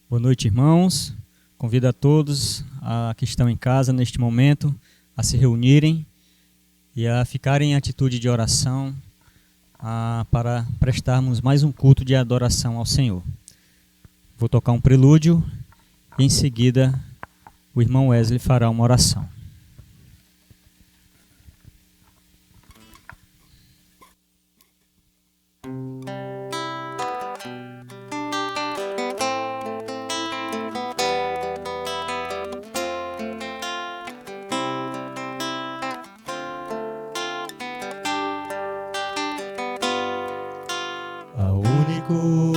Boa noite, irmãos. Convido a todos que estão em casa neste momento a se reunirem e a ficarem em atitude de oração para prestarmos mais um culto de adoração ao Senhor. Vou tocar um prelúdio e em seguida o irmão Wesley fará uma oração. Ao único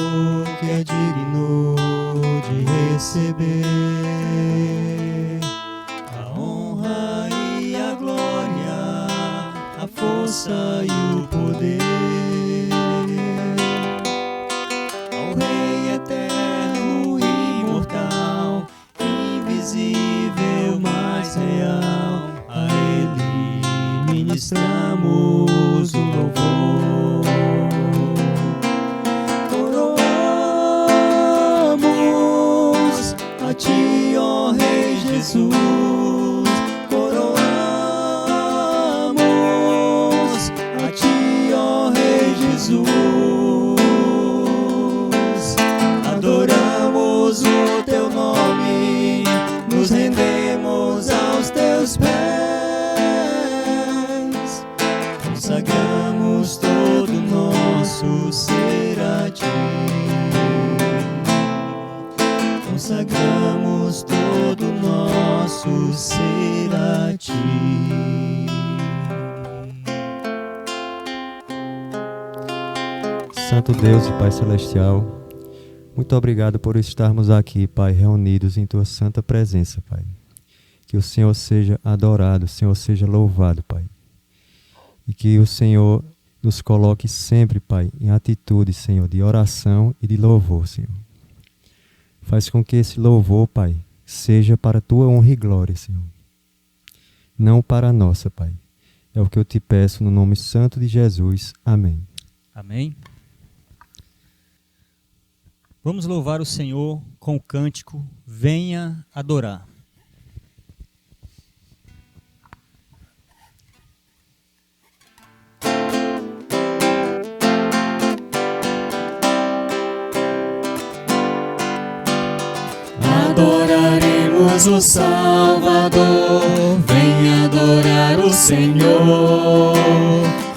que é digno de receber a honra e a glória, a força e o poder, ao Rei eterno e imortal, invisível, mas real, a Ele ministramos o louvor. Coroamos a Ti, ó Rei Jesus, coroamos a Ti, ó Rei Jesus, adoramos o Teu nome, nos rendemos aos Teus pés, consagramos todo o nosso ser a Ti. Consagramos todo o nosso ser a Ti. Santo Deus e Pai Celestial, muito obrigado por estarmos aqui, Pai, reunidos em Tua santa presença, Pai. Que o Senhor seja adorado, o Senhor seja louvado, Pai. E que o Senhor nos coloque sempre, Pai, em atitude, Senhor, de oração e de louvor, Senhor. Faz com que esse louvor, Pai, seja para a Tua honra e glória, Senhor. Não para a nossa, Pai. É o que eu te peço no nome santo de Jesus. Amém. Amém. Vamos louvar o Senhor com o cântico Venha Adorar. Adoraremos o Salvador, vem adorar o Senhor.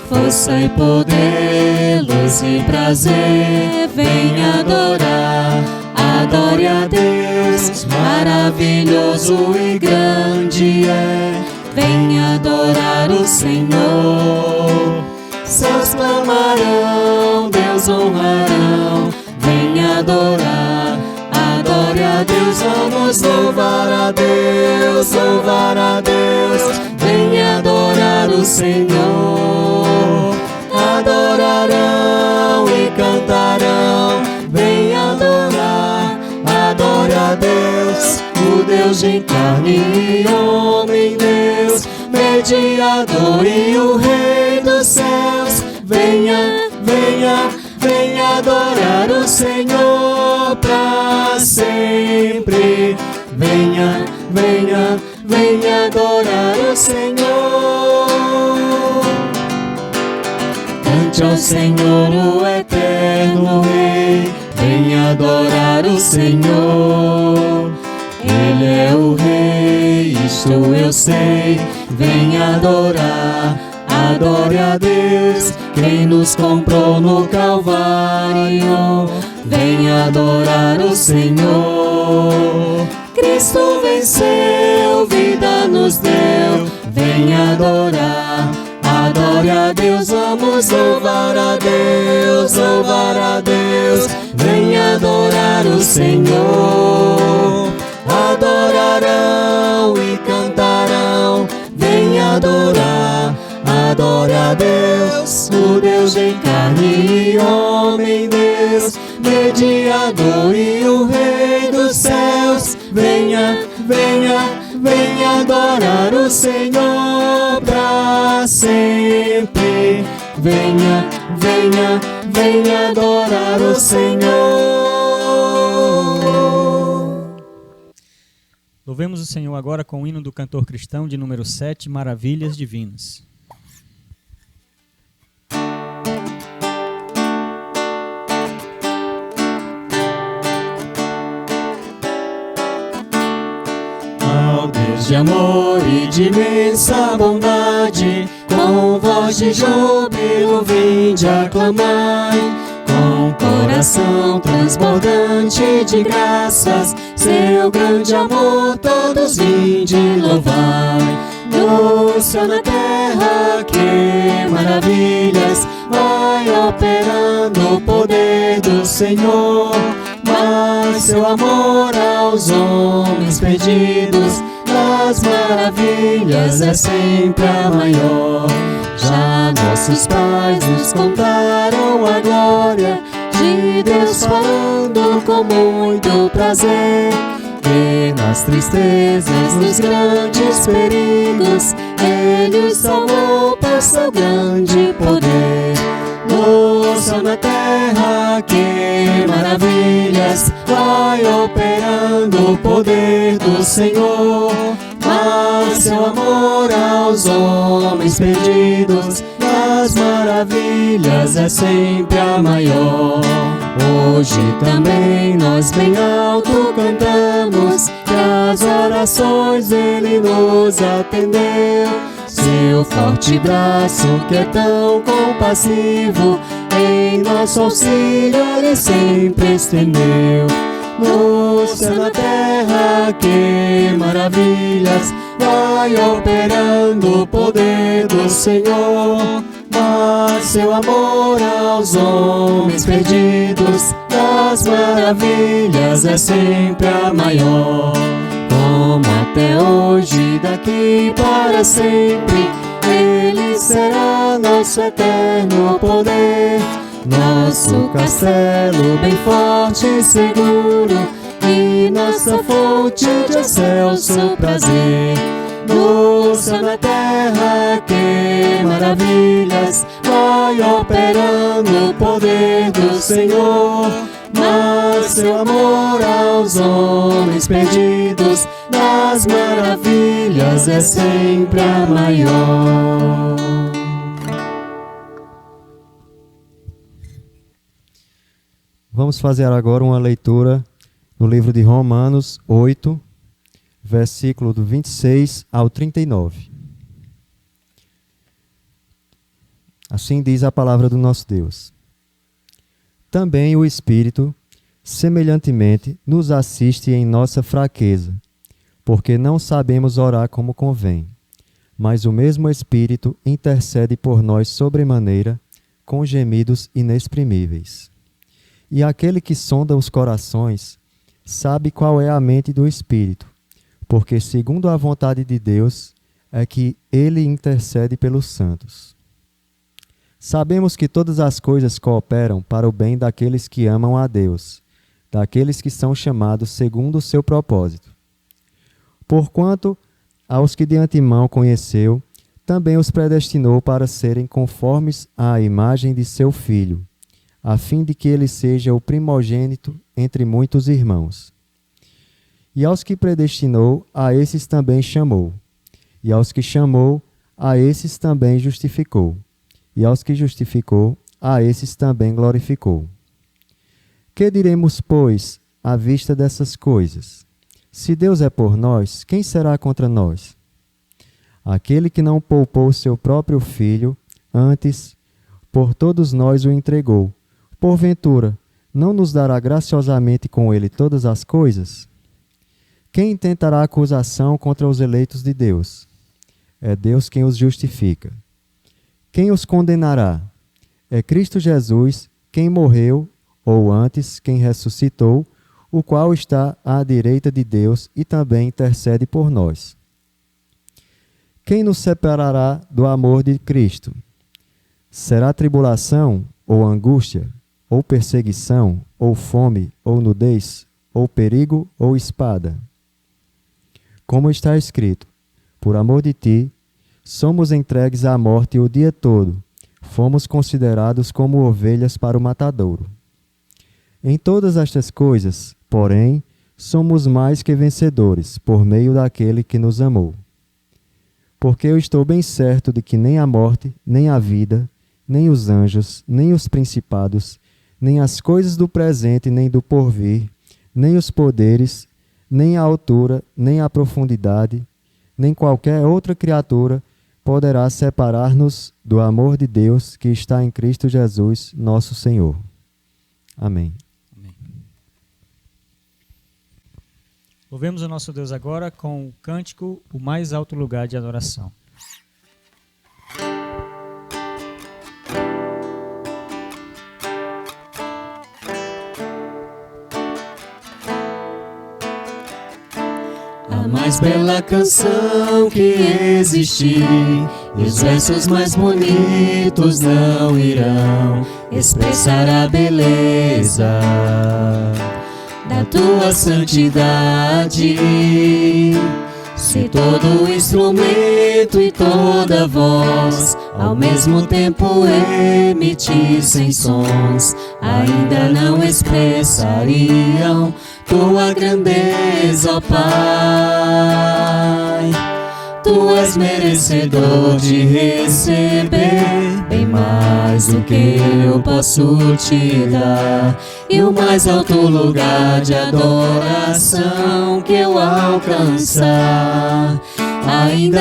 Força e poder, luz e prazer, vem adorar. Adore a Deus, maravilhoso e grande é. Vem adorar o Senhor. Céus clamarão, Deus honrarão, vem adorar. Adore a Deus, vamos louvar a Deus, louvar a Deus. Vem adorar o Senhor. Adorarão e cantarão, vem adorar. Adore a Deus, o Deus de carne e homem, Deus, mediador e o Rei dos céus. Venha, venha, venha adorar o Senhor pra sempre. Venha, venha, venha adorar o Senhor. Cante ao Senhor o eterno Rei, venha adorar o Senhor. Ele é o Rei, isto eu sei, venha adorar. Adore a Deus, quem nos comprou no Calvário, venha adorar o Senhor. Cristo venceu, vida nos deu, venha adorar. Adore a Deus, vamos louvar a Deus, louvar a Deus. Venha adorar o Senhor. Adorarão e cantarão, venha adorar. Adore a Deus, o Deus de carne e homem, Deus, mediador e o Rei dos céus. Venha, venha, venha adorar o Senhor pra sempre. Venha, venha, venha adorar o Senhor. Louvemos o Senhor agora com o hino do cantor cristão de número 7, Maravilhas Divinas. Ao Deus de amor e de imensa bondade, com voz de júbilo vinde aclamai. Com coração transbordante de graças, seu grande amor todos vinde louvai. No céu, na terra, que maravilhas, vai operando o poder do Senhor. Mas seu amor aos homens perdidos, das maravilhas é sempre a maior. Já nossos pais nos contaram a glória de Deus falando com muito prazer, que nas tristezas, nos grandes perigos, Ele os salvou por seu grande poder. No céu, na terra, que maravilhas, vai operando o poder do Senhor. Mas seu amor aos homens perdidos, das maravilhas é sempre a maior. Hoje também nós bem alto cantamos, que as orações Ele nos atendeu. Seu forte braço que é tão compassivo, em nosso auxílio Ele sempre estendeu. No céu, na terra, que maravilhas, vai operando o poder do Senhor. Mas seu amor aos homens perdidos, das maravilhas é sempre a maior. Como até hoje, daqui para sempre, Ele será nosso eterno poder. Nosso castelo bem forte e seguro, e nossa fonte de excelso prazer. No céu, na terra, que maravilhas, vai operando o poder do Senhor. Mas seu amor aos homens perdidos, das maravilhas é sempre a maior. Vamos fazer agora uma leitura no livro de Romanos 8, versículo do 26 ao 39. Assim diz a palavra do nosso Deus. Também o Espírito, semelhantemente, nos assiste em nossa fraqueza, porque não sabemos orar como convém. Mas o mesmo Espírito intercede por nós sobremaneira, com gemidos inexprimíveis. E aquele que sonda os corações sabe qual é a mente do Espírito, porque segundo a vontade de Deus é que Ele intercede pelos santos. Sabemos que todas as coisas cooperam para o bem daqueles que amam a Deus, daqueles que são chamados segundo o seu propósito. Porquanto, aos que de antemão conheceu, também os predestinou para serem conformes à imagem de seu Filho, a fim de que ele seja o primogênito entre muitos irmãos. E aos que predestinou, a esses também chamou. E aos que chamou, a esses também justificou. E aos que justificou, a esses também glorificou. Que diremos, pois, à vista dessas coisas? Se Deus é por nós, quem será contra nós? Aquele que não poupou seu próprio Filho, antes, por todos nós o entregou, porventura, não nos dará graciosamente com ele todas as coisas? Quem intentará acusação contra os eleitos de Deus? É Deus quem os justifica. Quem os condenará? É Cristo Jesus, quem morreu, ou antes, quem ressuscitou, o qual está à direita de Deus e também intercede por nós. Quem nos separará do amor de Cristo? Será tribulação, ou angústia, ou perseguição, ou fome, ou nudez, ou perigo, ou espada? Como está escrito, por amor de ti, somos entregues à morte o dia todo, fomos considerados como ovelhas para o matadouro. Em todas estas coisas, porém, somos mais que vencedores por meio daquele que nos amou. Porque eu estou bem certo de que nem a morte, nem a vida, nem os anjos, nem os principados, nem as coisas do presente, nem do porvir, nem os poderes, nem a altura, nem a profundidade, nem qualquer outra criatura poderá separar-nos do amor de Deus que está em Cristo Jesus, nosso Senhor. Amém. Amém. Louvemos o nosso Deus agora com o cântico O Mais Alto Lugar de Adoração. A mais bela canção que existir, e os versos mais bonitos não irão expressar a beleza da tua santidade. Se todo instrumento e toda voz ao mesmo tempo emitissem sons, ainda não expressariam tua grandeza, ó Pai. Tu és merecedor de receber bem mais do que eu posso te dar, e o mais alto lugar de adoração que eu alcançar ainda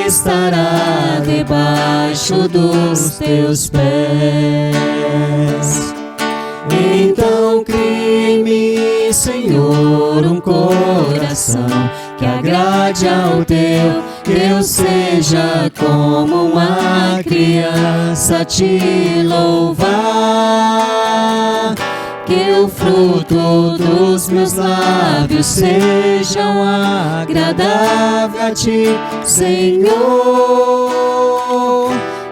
estará debaixo dos teus pés. Então crie em mim, Senhor, um coração que agrade ao teu, que eu seja como uma criança a te louvar, que o fruto dos meus lábios sejam agradável a ti, Senhor,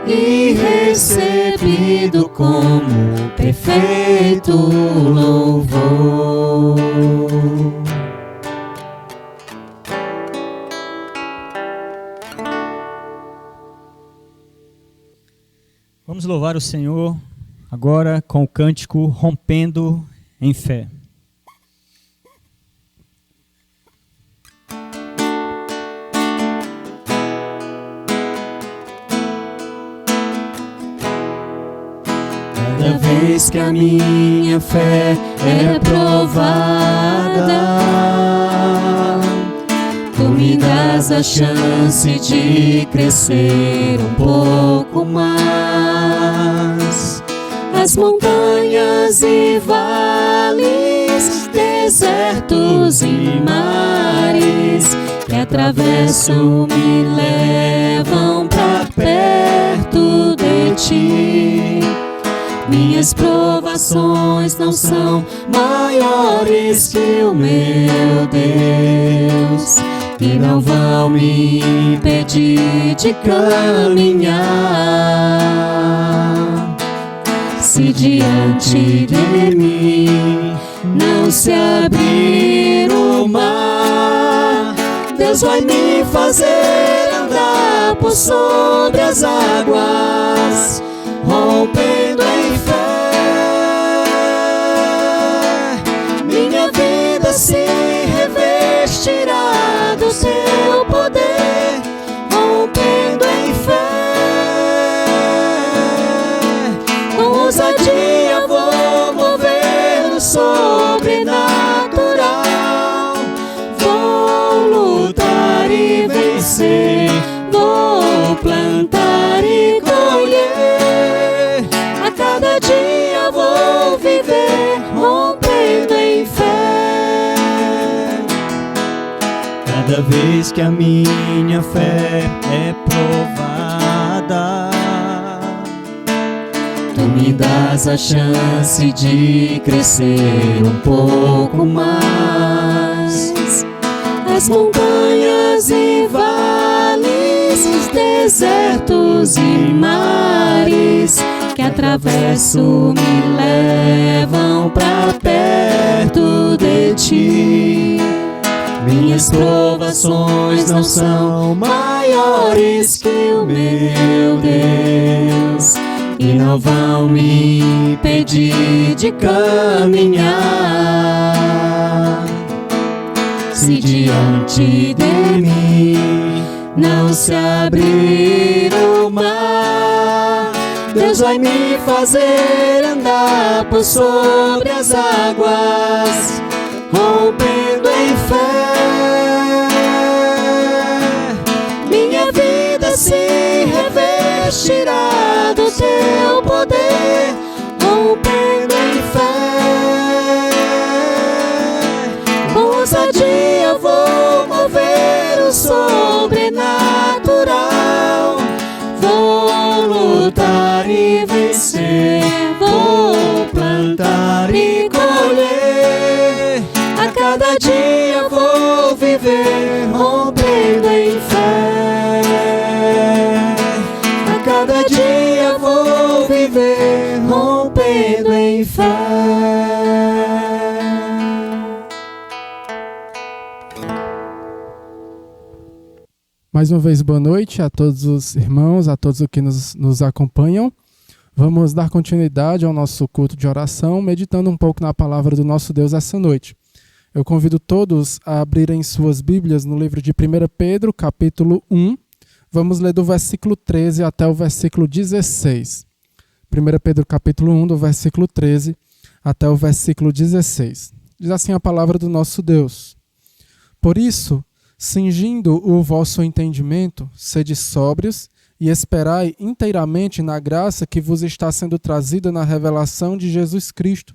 e recebido como perfeito louvor. Vamos louvar o Senhor agora com o cântico Rompendo em Fé. Cada vez que a minha fé é provada, tu me dás a chance de crescer um pouco mais. As montanhas e vales, desertos e mares que atravesso me levam pra perto de ti. Minhas provações não são maiores que o meu Deus, e não vão me impedir de caminhar. Se diante de mim não se abrir o mar, Deus vai me fazer andar por sobre as águas, rompendo em fé. Minha vida se revestirá do seu poder, rompendo em fé. Com ousadia vou mover no sobrenatural, vou lutar e vencer, vou plantar e colher. A cada dia vou viver rompendo em fé. Cada vez que a minha fé é provada, tu me dás a chance de crescer um pouco mais. As montanhas e vales, os desertos e mares que atravesso me levam pra perto de ti. Minhas provações não são maiores que o meu Deus, e não vão me impedir de caminhar. diante de mim. Não se abrir o mar, Deus vai me fazer andar por sobre as águas, rompendo em fé. Minha vida se revestirá do teu poder, rompendo em fé. Com ousadia vou mover o sobrenatural, vou lutar e vencer, vou plantar e colher. A cada dia vou viver rompendo em fé. A cada dia vou viver rompendo em fé. Mais uma vez, boa noite a todos os irmãos, a todos os que nos acompanham. Vamos dar continuidade ao nosso culto de oração, meditando um pouco na palavra do nosso Deus essa noite. Eu convido todos a abrirem suas Bíblias no livro de 1 Pedro, capítulo 1. Vamos ler do versículo 13 até o versículo 16. 1 Pedro, capítulo 1, do versículo 13 até o versículo 16. Diz assim a palavra do nosso Deus: Por isso, cingindo o vosso entendimento, sede sóbrios e esperai inteiramente na graça que vos está sendo trazida na revelação de Jesus Cristo.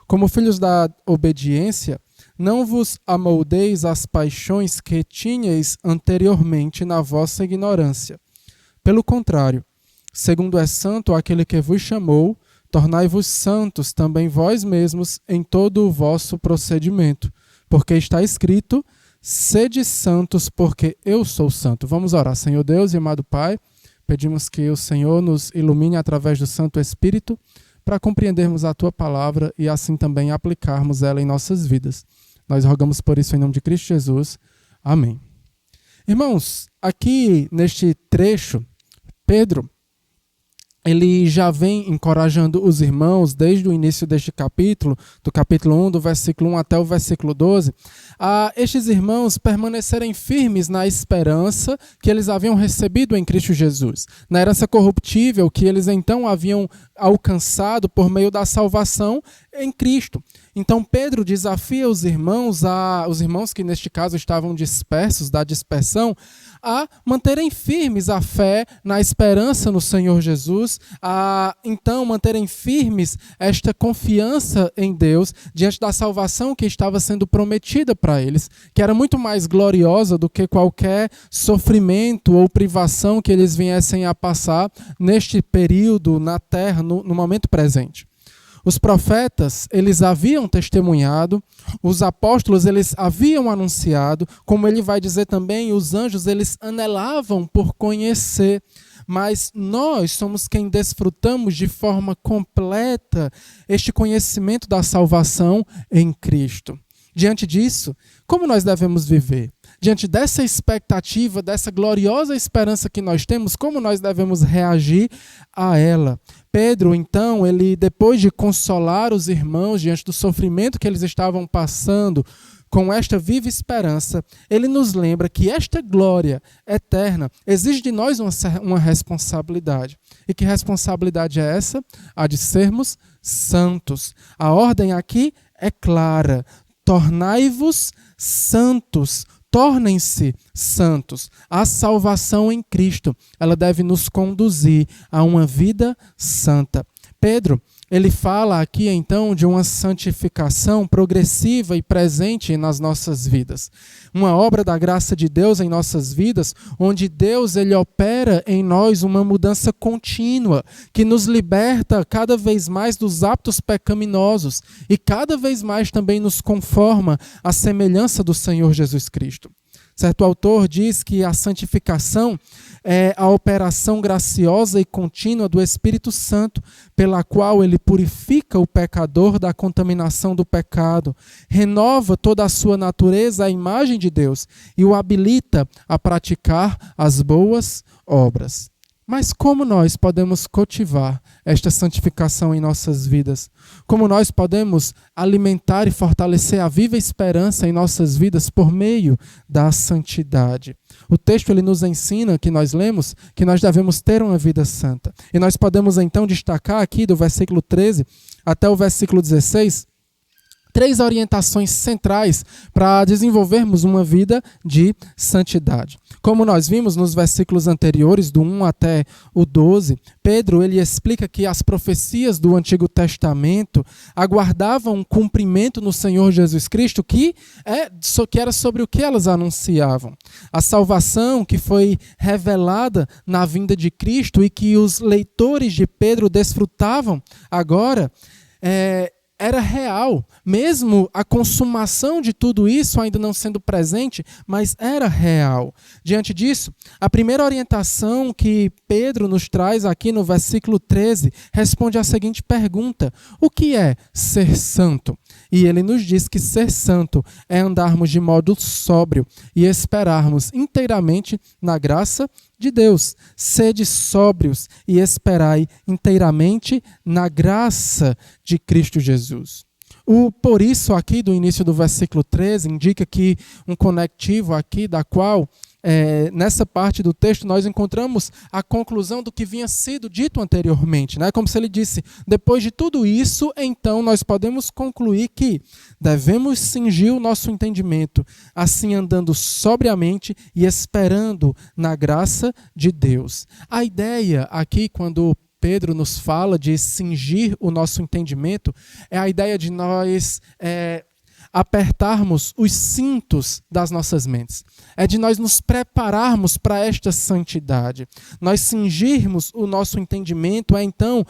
Como filhos da obediência, não vos amoldeis às paixões que tinhais anteriormente na vossa ignorância. Pelo contrário, segundo é santo aquele que vos chamou, tornai-vos santos também vós mesmos em todo o vosso procedimento, porque está escrito: sede santos, porque eu sou santo. Vamos orar. Senhor Deus e amado Pai, pedimos que o Senhor nos ilumine através do Santo Espírito para compreendermos a Tua palavra e assim também aplicarmos ela em nossas vidas. Nós rogamos por isso em nome de Cristo Jesus. Amém. Irmãos, aqui neste trecho, Pedro, ele já vem encorajando os irmãos desde o início deste capítulo, do capítulo 1, do versículo 1 até o versículo 12, a estes irmãos permanecerem firmes na esperança que eles haviam recebido em Cristo Jesus, na herança corruptível que eles então haviam alcançado por meio da salvação em Cristo. Então Pedro desafia os irmãos que neste caso estavam dispersos, da dispersão, a manterem firmes a fé na esperança no Senhor Jesus, a então manterem firmes esta confiança em Deus diante da salvação que estava sendo prometida para eles, que era muito mais gloriosa do que qualquer sofrimento ou privação que eles viessem a passar neste período na terra, no momento presente. Os profetas, eles haviam testemunhado, os apóstolos, eles haviam anunciado, como ele vai dizer também, os anjos, eles anelavam por conhecer, mas nós somos quem desfrutamos de forma completa este conhecimento da salvação em Cristo. Diante disso, como nós devemos viver? Diante dessa expectativa, dessa gloriosa esperança que nós temos, como nós devemos reagir a ela? Pedro, então, ele depois de consolar os irmãos diante do sofrimento que eles estavam passando, com esta viva esperança, ele nos lembra que esta glória eterna exige de nós uma responsabilidade. E que responsabilidade é essa? A de sermos santos. A ordem aqui é clara: tornai-vos santos. Tornem-se santos. A salvação em Cristo, ela deve nos conduzir a uma vida santa. Pedro, ele fala aqui então de uma santificação progressiva e presente nas nossas vidas. Uma obra da graça de Deus em nossas vidas, onde Deus ele opera em nós uma mudança contínua, que nos liberta cada vez mais dos hábitos pecaminosos e cada vez mais também nos conforma à semelhança do Senhor Jesus Cristo. Certo autor diz que a santificação é a operação graciosa e contínua do Espírito Santo, pela qual ele purifica o pecador da contaminação do pecado, renova toda a sua natureza à imagem de Deus e o habilita a praticar as boas obras. Mas como nós podemos cultivar esta santificação em nossas vidas? Como nós podemos alimentar e fortalecer a viva esperança em nossas vidas por meio da santidade? O texto ele nos ensina, que nós lemos, que nós devemos ter uma vida santa. E nós podemos então destacar aqui do versículo 13 até o versículo 16, 3 orientações centrais para desenvolvermos uma vida de santidade. Como nós vimos nos versículos anteriores, do 1 até o 12, Pedro ele explica que as profecias do Antigo Testamento aguardavam um cumprimento no Senhor Jesus Cristo, que era sobre o que elas anunciavam. A salvação que foi revelada na vinda de Cristo e que os leitores de Pedro desfrutavam agora, era real, mesmo a consumação de tudo isso ainda não sendo presente, mas era real. Diante disso, a primeira orientação que Pedro nos traz aqui no versículo 13 responde à seguinte pergunta: o que é ser santo? E ele nos diz que ser santo é andarmos de modo sóbrio e esperarmos inteiramente na graça de Deus. Sede sóbrios e esperai inteiramente na graça de Cristo Jesus. O por isso aqui do início do versículo 13 indica que um conectivo aqui da qual nessa parte do texto nós encontramos a conclusão do que vinha sido dito anteriormente, né? Como se ele disse, depois de tudo isso, então nós podemos concluir que devemos cingir o nosso entendimento, assim andando sobriamente e esperando na graça de Deus. A ideia aqui, quando Pedro nos fala de cingir o nosso entendimento, é a ideia de nós apertarmos os cintos das nossas mentes. É de nós nos prepararmos para esta santidade. Nós cingirmos o nosso entendimento, então,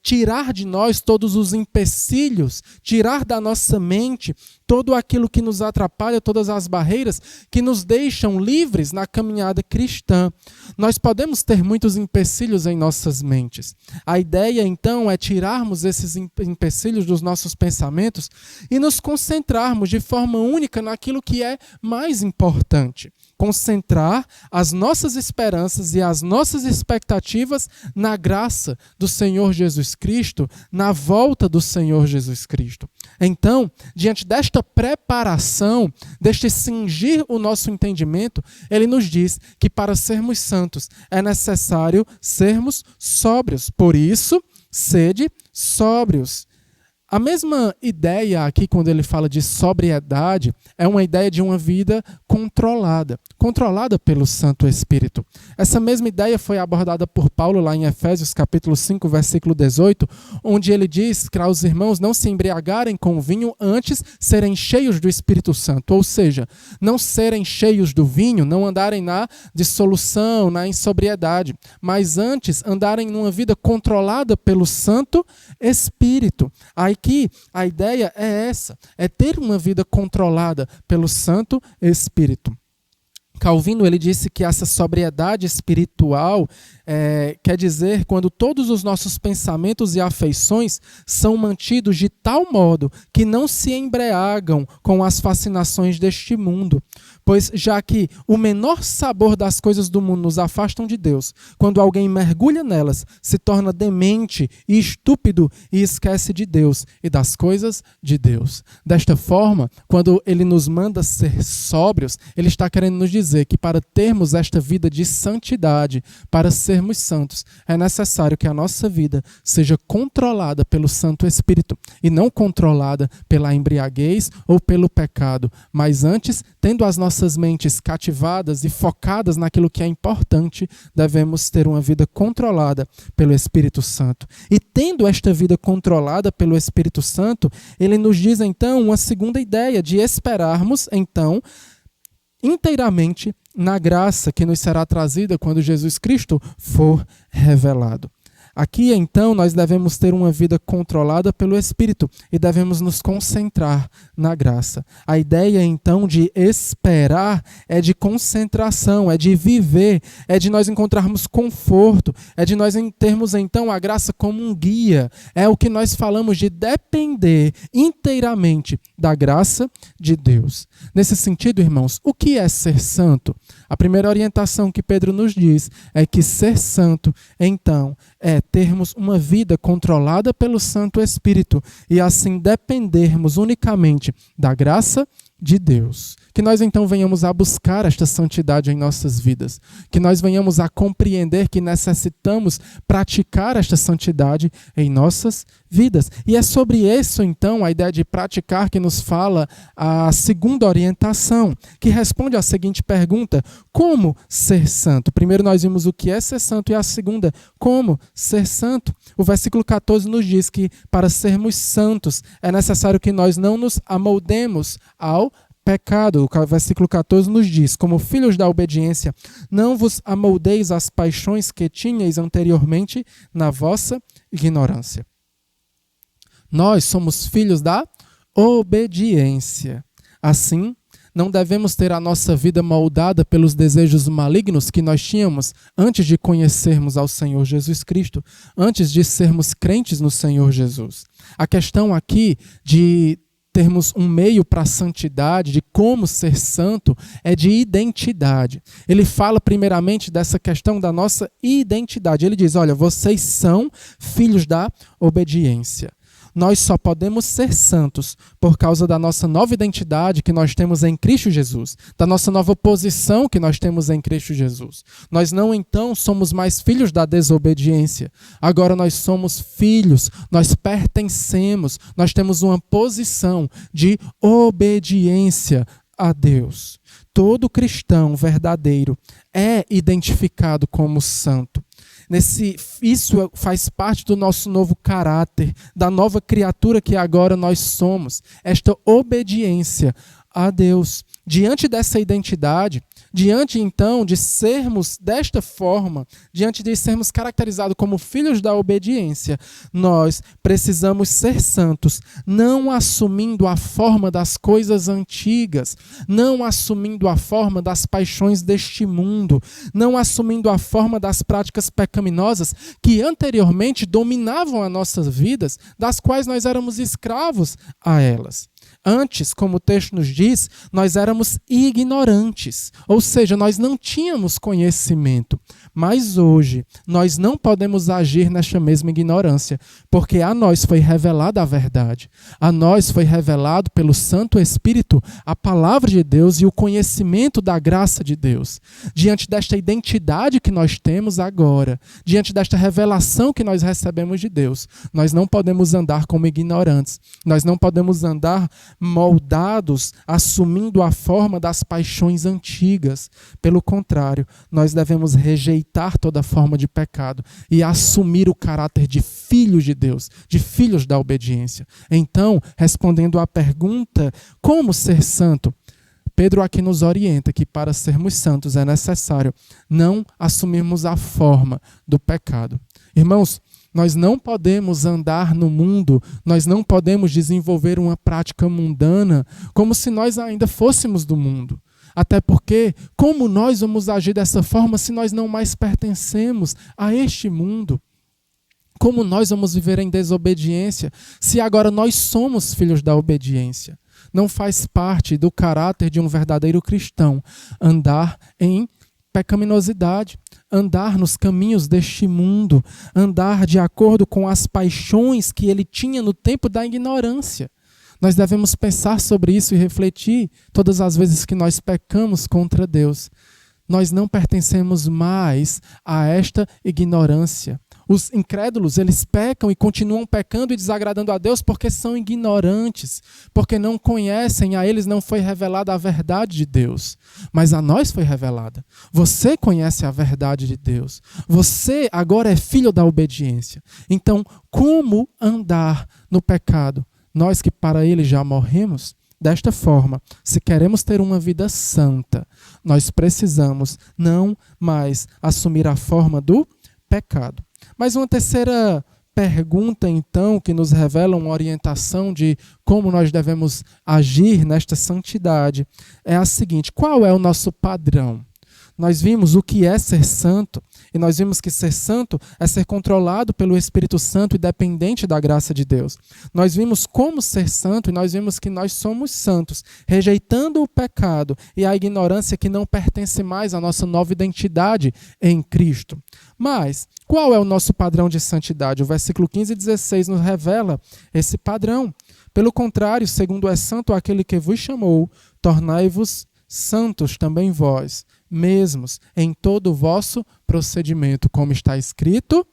tirar de nós todos os empecilhos, tirar da nossa mente todo aquilo que nos atrapalha, todas as barreiras que nos deixam livres na caminhada cristã. Nós podemos ter muitos empecilhos em nossas mentes. A ideia, então, é tirarmos esses empecilhos dos nossos pensamentos e nos concentrarmos de forma única naquilo que é mais importante. Concentrar as nossas esperanças e as nossas expectativas na graça do Senhor Jesus Cristo, na volta do Senhor Jesus Cristo. Então, diante desta preparação, deste cingir o nosso entendimento, ele nos diz que para sermos santos é necessário sermos sóbrios. Por isso, sede sóbrios. A mesma ideia aqui, quando ele fala de sobriedade, é uma ideia de uma vida controlada pelo Santo Espírito. Essa mesma ideia foi abordada por Paulo lá em Efésios capítulo 5, versículo 18, onde ele diz para os irmãos não se embriagarem com vinho, antes serem cheios do Espírito Santo. Ou seja, não serem cheios do vinho, não andarem na dissolução, na insobriedade, mas antes andarem numa vida controlada pelo Santo Espírito. Aqui a ideia é essa, é ter uma vida controlada pelo Santo Espírito. Calvino ele disse que essa sobriedade espiritual quer dizer quando todos os nossos pensamentos e afeições são mantidos de tal modo que não se embriagam com as fascinações deste mundo. Pois já que o menor sabor das coisas do mundo nos afastam de Deus, quando alguém mergulha nelas, se torna demente e estúpido e esquece de Deus e das coisas de Deus. Desta forma, quando ele nos manda ser sóbrios, ele está querendo nos dizer que para termos esta vida de santidade, para sermos santos, é necessário que a nossa vida seja controlada pelo Santo Espírito e não controlada pela embriaguez ou pelo pecado, mas antes, tendo as nossas mentes cativadas e focadas naquilo que é importante, devemos ter uma vida controlada pelo Espírito Santo. E tendo esta vida controlada pelo Espírito Santo, ele nos diz então uma segunda ideia de esperarmos então inteiramente na graça que nos será trazida quando Jesus Cristo for revelado. Aqui, então, nós devemos ter uma vida controlada pelo Espírito e devemos nos concentrar na graça. A ideia, então, de esperar é de concentração, é de viver, é de nós encontrarmos conforto, é de nós termos, então, a graça como um guia. É o que nós falamos de depender inteiramente da graça de Deus. Nesse sentido, irmãos, o que é ser santo? A primeira orientação que Pedro nos diz é que ser santo, então, é termos uma vida controlada pelo Santo Espírito e assim dependermos unicamente da graça de Deus. Que nós então venhamos a buscar esta santidade em nossas vidas. Que nós venhamos a compreender que necessitamos praticar esta santidade em nossas vidas. E é sobre isso então a ideia de praticar que nos fala a segunda orientação, que responde à seguinte pergunta: como ser santo? Primeiro nós vimos o que é ser santo e a segunda, como ser santo? O versículo 14 nos diz que para sermos santos é necessário que nós não nos amoldemos ao pecado. O versículo 14 nos diz: como filhos da obediência, não vos amoldeis às paixões que tinhais anteriormente na vossa ignorância. Nós somos filhos da obediência. Assim, não devemos ter a nossa vida moldada pelos desejos malignos que nós tínhamos antes de conhecermos ao Senhor Jesus Cristo, antes de sermos crentes no Senhor Jesus. A questão aqui de termos um meio para a santidade, de como ser santo, é de identidade. Ele fala primeiramente dessa questão da nossa identidade. Ele diz: olha, vocês são filhos da obediência. Nós só podemos ser santos por causa da nossa nova identidade que nós temos em Cristo Jesus, da nossa nova posição que nós temos em Cristo Jesus. Nós não, então, somos mais filhos da desobediência. Agora nós somos filhos, nós pertencemos, nós temos uma posição de obediência a Deus. Todo cristão verdadeiro é identificado como santo. Isso faz parte do nosso novo caráter, da nova criatura que agora nós somos. Esta obediência a Deus. Diante dessa identidade, diante então de sermos desta forma, diante de sermos caracterizados como filhos da obediência, nós precisamos ser santos, não assumindo a forma das coisas antigas, não assumindo a forma das paixões deste mundo, não assumindo a forma das práticas pecaminosas que anteriormente dominavam as nossas vidas, das quais nós éramos escravos a elas. Antes, como o texto nos diz, nós éramos ignorantes, ou seja, nós não tínhamos conhecimento. Mas hoje, nós não podemos agir nesta mesma ignorância, porque a nós foi revelada a verdade. A nós foi revelado pelo Santo Espírito a palavra de Deus e o conhecimento da graça de Deus. Diante desta identidade que nós temos agora, diante desta revelação que nós recebemos de Deus, nós não podemos andar como ignorantes, nós não podemos andar moldados, assumindo a forma das paixões antigas. Pelo contrário, nós devemos rejeitar toda forma de pecado e assumir o caráter de filhos de Deus, de filhos da obediência. Então, respondendo à pergunta, como ser santo? Pedro aqui nos orienta que para sermos santos é necessário não assumirmos a forma do pecado. Irmãos, nós não podemos andar no mundo, nós não podemos desenvolver uma prática mundana como se nós ainda fôssemos do mundo. Até porque, como nós vamos agir dessa forma se nós não mais pertencemos a este mundo? Como nós vamos viver em desobediência se agora nós somos filhos da obediência? Não faz parte do caráter de um verdadeiro cristão andar em pecaminosidade, andar nos caminhos deste mundo, andar de acordo com as paixões que ele tinha no tempo da ignorância. Nós devemos pensar sobre isso e refletir todas as vezes que nós pecamos contra Deus. Nós não pertencemos mais a esta ignorância. Os incrédulos, eles pecam e continuam pecando e desagradando a Deus porque são ignorantes, porque não conhecem, a eles não foi revelada a verdade de Deus, mas a nós foi revelada. Você conhece a verdade de Deus, você agora é filho da obediência. Então, como andar no pecado? Nós que para ele já morremos? Desta forma, se queremos ter uma vida santa, nós precisamos não mais assumir a forma do pecado. Mas uma terceira pergunta, então, que nos revela uma orientação de como nós devemos agir nesta santidade, é a seguinte: qual é o nosso padrão? nós vimos o que é ser santo, e nós vimos que ser santo é ser controlado pelo Espírito Santo e dependente da graça de Deus. Nós vimos como ser santo, e nós vimos que nós somos santos, rejeitando o pecado e a ignorância que não pertence mais à nossa nova identidade em Cristo. Mas, qual é o nosso padrão de santidade? O versículo 15 e 16 nos revela esse padrão. Pelo contrário, segundo é santo aquele que vos chamou, tornai-vos santos também vós mesmos em todo o vosso procedimento, como está escrito,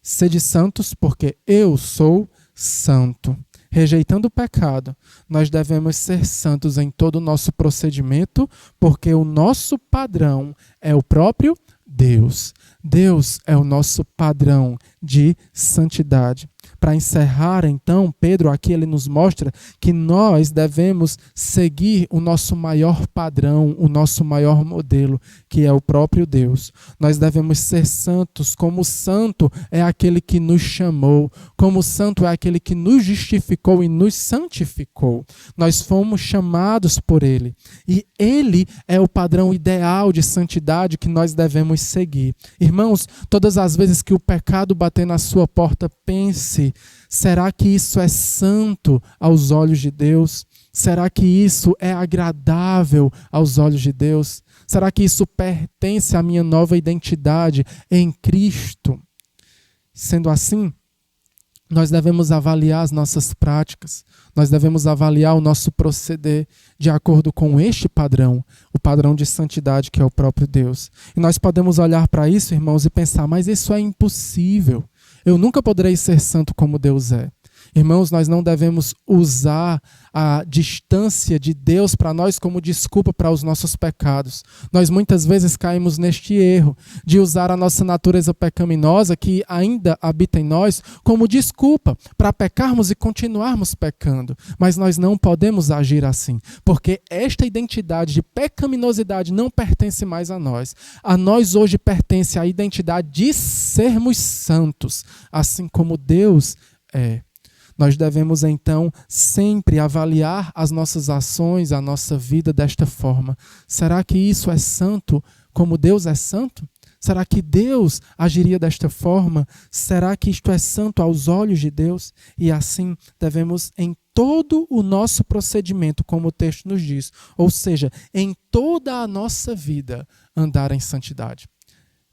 sede santos porque eu sou santo. Rejeitando o pecado, nós devemos ser santos em todo o nosso procedimento, porque o nosso padrão é o próprio Deus. Deus é o nosso padrão de santidade. Para encerrar, então, Pedro aqui ele nos mostra que nós devemos seguir o nosso maior padrão, o nosso maior modelo, que é o próprio Deus. Nós devemos ser santos, como o santo é aquele que nos chamou, como o santo é aquele que nos justificou e nos santificou. Nós fomos chamados por Ele. E Ele é o padrão ideal de santidade que nós devemos seguir. Irmãos, todas as vezes que o pecado bater na sua porta, pense: será que isso é santo aos olhos de Deus? Será que isso é agradável aos olhos de Deus? Será que isso pertence à minha nova identidade em Cristo? Sendo assim, nós devemos avaliar as nossas práticas, nós devemos avaliar o nosso proceder de acordo com este padrão, o padrão de santidade que é o próprio Deus. E nós podemos olhar para isso, irmãos, e pensar: mas isso é impossível. Eu nunca poderei ser santo como Deus é. Irmãos, nós não devemos usar a distância de Deus para nós como desculpa para os nossos pecados. Nós muitas vezes caímos neste erro de usar a nossa natureza pecaminosa que ainda habita em nós como desculpa para pecarmos e continuarmos pecando. Mas nós não podemos agir assim, porque esta identidade de pecaminosidade não pertence mais a nós. A nós hoje pertence a identidade de sermos santos, assim como Deus é. Nós devemos, então, sempre avaliar as nossas ações, a nossa vida desta forma. Será que isso é santo como Deus é santo? Será que Deus agiria desta forma? Será que isto é santo aos olhos de Deus? E assim devemos, em todo o nosso procedimento, como o texto nos diz, ou seja, em toda a nossa vida, andar em santidade.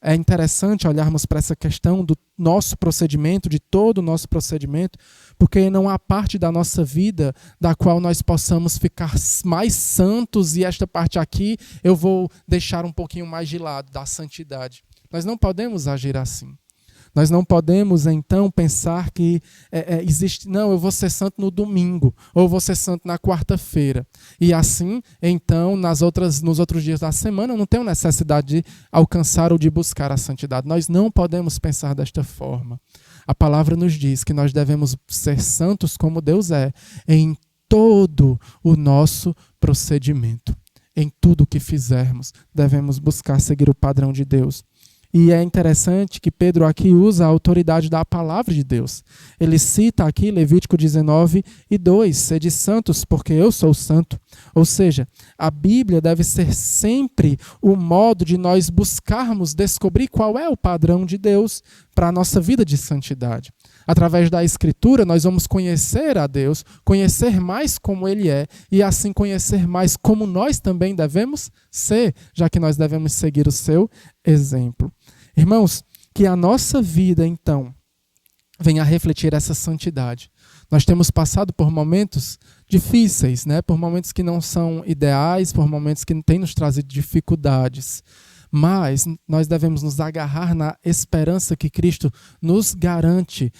É interessante olharmos para essa questão do nosso procedimento, de todo o nosso procedimento, porque não há parte da nossa vida da qual nós possamos ficar mais santos e esta parte aqui eu vou deixar um pouquinho mais de lado, da santidade. Nós não podemos agir assim. Nós não podemos, então, pensar que existe, não, eu vou ser santo no domingo, ou vou ser santo na quarta-feira. E assim, então, nos outros dias da semana, eu não tenho necessidade de alcançar ou de buscar a santidade. Nós não podemos pensar desta forma. A palavra nos diz que nós devemos ser santos como Deus é, em todo o nosso procedimento. Em tudo o que fizermos, devemos buscar seguir o padrão de Deus. E é interessante que Pedro aqui usa a autoridade da palavra de Deus. Ele cita aqui Levítico 19:2, sede santos, porque eu sou santo. Ou seja, a Bíblia deve ser sempre o modo de nós buscarmos descobrir qual é o padrão de Deus para a nossa vida de santidade. Através da Escritura, nós vamos conhecer a Deus, conhecer mais como Ele é, e assim conhecer mais como nós também devemos ser, já que nós devemos seguir o seu exemplo. Irmãos, que a nossa vida, então, venha a refletir essa santidade. Nós temos passado por momentos difíceis, né? Por momentos que não são ideais, por momentos que têm nos trazido dificuldades. Mas nós devemos nos agarrar na esperança que Cristo nos garante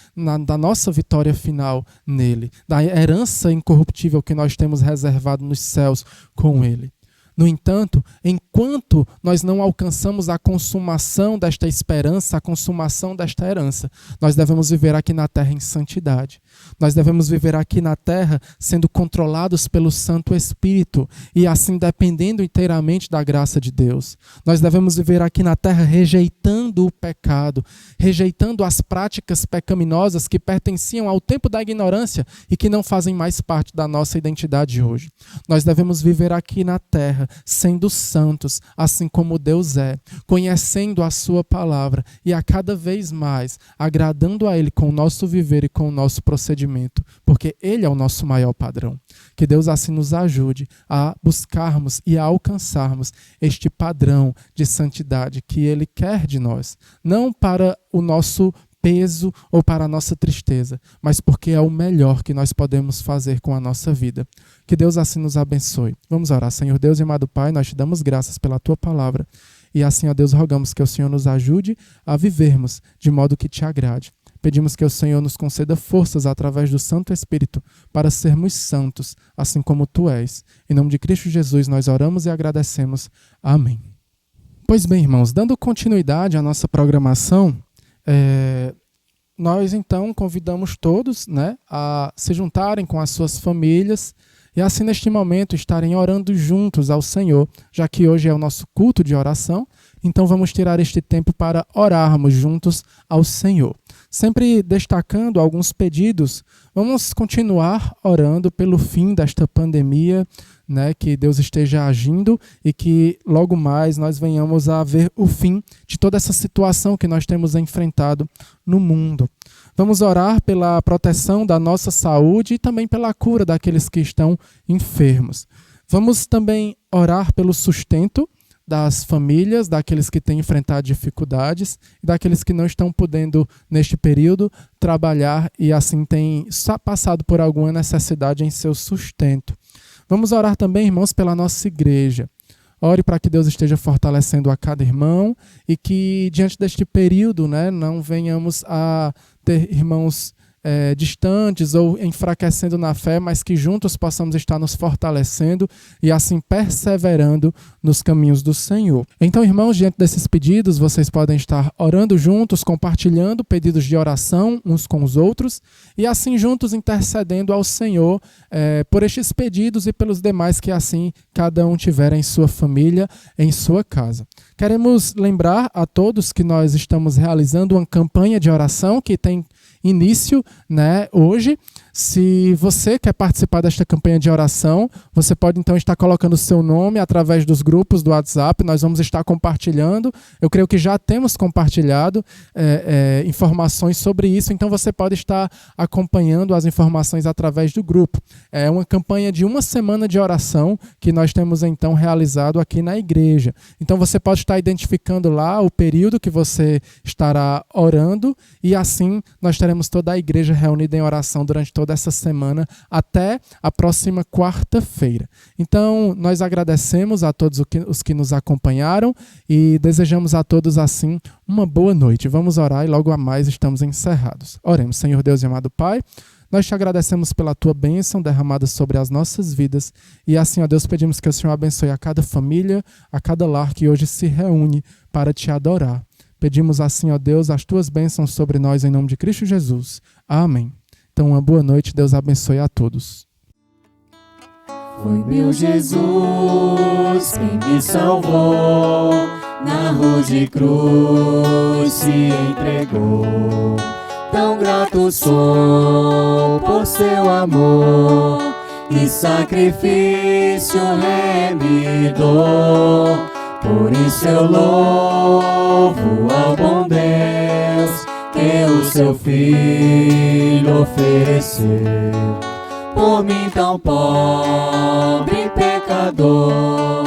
da nossa vitória final nele, da herança incorruptível que nós temos reservado nos céus com ele. No entanto, enquanto nós não alcançamos a consumação desta esperança, a consumação desta herança, nós devemos viver aqui na terra em santidade. Nós devemos viver aqui na terra sendo controlados pelo Santo Espírito e assim dependendo inteiramente da graça de Deus. Nós devemos viver aqui na terra rejeitando o pecado, rejeitando as práticas pecaminosas que pertenciam ao tempo da ignorância e que não fazem mais parte da nossa identidade hoje. Nós devemos viver aqui na terra terra, sendo santos, assim como Deus é, conhecendo a sua palavra e a cada vez mais agradando a Ele com o nosso viver e com o nosso procedimento, porque Ele é o nosso maior padrão. Que Deus assim nos ajude a buscarmos e a alcançarmos este padrão de santidade que Ele quer de nós, não para o nosso peso ou para a nossa tristeza, mas porque é o melhor que nós podemos fazer com a nossa vida. Que Deus assim nos abençoe. Vamos orar. Senhor Deus e amado Pai, nós te damos graças pela Tua palavra e assim, ó Deus, rogamos que o Senhor nos ajude a vivermos de modo que te agrade. Pedimos que o Senhor nos conceda forças através do Santo Espírito para sermos santos, assim como Tu és. Em nome de Cristo Jesus nós oramos e agradecemos. Amém. Pois bem, irmãos, dando continuidade à nossa programação, nós então convidamos todos, né, a se juntarem com as suas famílias e assim neste momento estarem orando juntos ao Senhor, já que hoje é o nosso culto de oração, então vamos tirar este tempo para orarmos juntos ao Senhor. Sempre destacando alguns pedidos, vamos continuar orando pelo fim desta pandemia, né, que Deus esteja agindo e que logo mais nós venhamos a ver o fim de toda essa situação que nós temos enfrentado no mundo. Vamos orar pela proteção da nossa saúde e também pela cura daqueles que estão enfermos. Vamos também orar pelo sustento das famílias, daqueles que têm enfrentado dificuldades e daqueles que não estão podendo, neste período, trabalhar e assim têm passado por alguma necessidade em seu sustento. Vamos orar também, irmãos, pela nossa igreja. Ore para que Deus esteja fortalecendo a cada irmão e que, diante deste período, né, não venhamos a ter irmãos distantes ou enfraquecendo na fé, mas que juntos possamos estar nos fortalecendo e assim perseverando nos caminhos do Senhor. Então, irmãos, diante desses pedidos, vocês podem estar orando juntos, compartilhando pedidos de oração uns com os outros e assim juntos intercedendo ao Senhor por estes pedidos e pelos demais que assim cada um tiver em sua família, em sua casa. Queremos lembrar a todos que nós estamos realizando uma campanha de oração que tem início, né, hoje. Se você quer participar desta campanha de oração, você pode então estar colocando o seu nome através dos grupos do WhatsApp, nós vamos estar compartilhando, eu creio que já temos compartilhado informações sobre isso, então você pode estar acompanhando as informações através do grupo. É uma campanha de uma semana de oração que nós temos então realizado aqui na igreja. Então você pode estar identificando lá o período que você estará orando e assim nós teremos toda a igreja reunida em oração durante toda essa semana até a próxima quarta-feira. Então, nós agradecemos a todos os que nos acompanharam e desejamos a todos, assim, uma boa noite. Vamos orar e logo a mais estamos encerrados. Oremos. Senhor Deus e amado Pai, nós te agradecemos pela tua bênção derramada sobre as nossas vidas e assim, ó Deus, pedimos que o Senhor abençoe a cada família, a cada lar que hoje se reúne para te adorar. Pedimos assim, ó Deus, as tuas bênçãos sobre nós em nome de Cristo Jesus. Amém. Então, uma boa noite, Deus abençoe a todos. Foi meu Jesus quem me salvou, na cruz de cruz se entregou. Tão grato sou por seu amor e sacrifício remidor. Por isso eu louvo ao bom Deus que o seu Filho ofereceu. Por mim tão pobre pecador,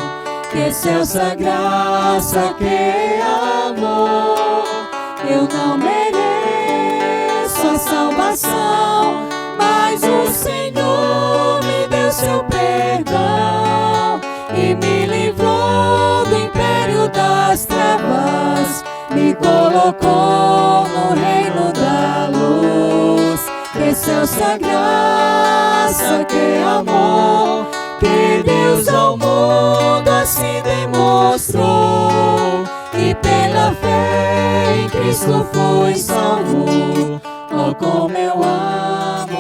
que excelsa graça, que amor. Eu não mereço a salvação, mas o Senhor me deu seu perdão e me livrou do império das trevas, me colocou no reino da luz. Excelsa graça, que amor, que Deus ao mundo assim demonstrou, e pela fé em Cristo fui salvo. Oh, como eu amo